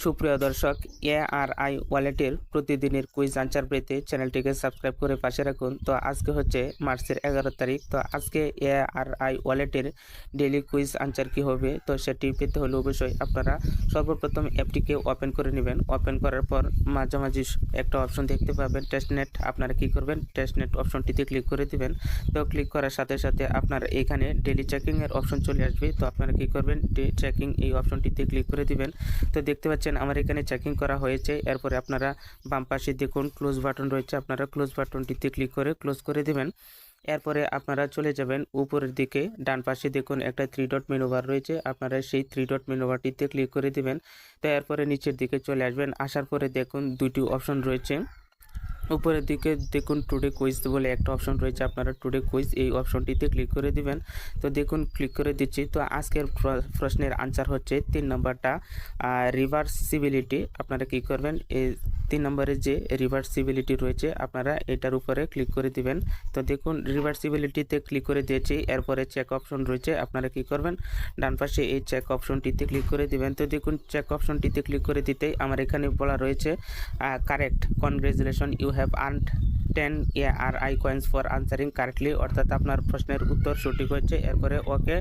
সুপ্রিয় দর্শক, এআরআই ওয়ালেটের প্রতিদিনের কুইজ আনসার পেতে চ্যানেলটিকে সাবস্ক্রাইব করে পাশে রাখুন। তো আজকে হচ্ছে মার্চের 11 তারিখ। তো আজকে এআরআই ওয়ালেটের ডেইলি কুইজ আনসার কি হবে, তো সেটি পেতে হলে অবশ্যই আপনারা সর্বপ্রথম অ্যাপটিকে ওপেন করে নেবেন। ওপেন করার পর মাঝামাঝি একটা অপশন দেখতে পাবেন টেস্টনেট। আপনারা কি করবেন, টেস্টনেট অপশনটিতে ক্লিক করে দিবেন। তো ক্লিক করার সাথে সাথে আপনার এখানে ডেইলি চেকিংয়ের অপশন চলে আসবে। তো আপনারা কি করবেন, চেকিং এই অপশনটিতে ক্লিক করে দিবেন। তো দেখতে পাচ্ছেন আমার এখানে চেকিং করা হয়েছে। এরপরে আপনারা বাম পাশে দেখুন ক্লোজ বাটন রয়েছে, আপনারা ক্লোজ বাটনটিতে ক্লিক করে ক্লোজ করে দিবেন। এরপরে আপনারা চলে যাবেন উপরের দিকে, ডান পাশে দেখুন একটা 3 ডট মেনু বার রয়েছে, আপনারা সেই 3 ডট মেনু বারটিতে ক্লিক করে দিবেন। তো এরপরে নিচের দিকে চলে আসবেন। আসার পরে দেখুন দুটি অপশন রয়েছে। উপরের দিকে দেখুন টুডে কুইজ বলে একটা অপশন রয়েছে, আপনারা টুডে কুইজ এই অপশনটিতে ক্লিক করে দিবেন। তো দেখুন ক্লিক করে দিচ্ছি। তো আজকের প্রশ্নের আনসার হচ্ছে 3 নম্বরটা, রিভার্সিবিলিটি। আপনারা কি করবেন, এই 3 নম্বরে যে রিভার্সিবিলিটি রয়েছে আপনারা এটার উপরে ক্লিক করে দিবেন। তো দেখুন রিভার্সিবিলিটিতে ক্লিক করে দিয়েছি। এরপরে চেক অপশন রয়েছে, আপনারা কি করবেন, ডান পাশে এই চেক অপশনটিতে ক্লিক করে দিবেন। তো দেখুন চেক অপশনটিতে ক্লিক করে দিতেই আমার এখানে বলা রয়েছে correct, congratulation, you have earned 10 ARI coins for answering correctly, অর্থাৎ আপনার প্রশ্নের উত্তর সঠিক হয়েছে। এরপরে ওকে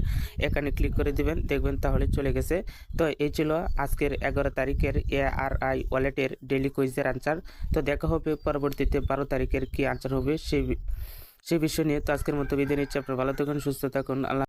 এখানে ক্লিক করে দিবেন, দেখবেন তাহলে চলে গেছে। তো এই ছিল আজকের 11 তারিখের এআরআই ওয়ালেটের ডেইলি কুইজের আনসার। তো দেখা হবে পরবর্তীতে 12 তারিখের কি আনসার হবে সেই বিষয় নিয়ে। তো আজকের মতো বিদায় নিচ্ছি। আপনারা ভালো থাকুন, সুস্থ থাকুন। আল্লাহ।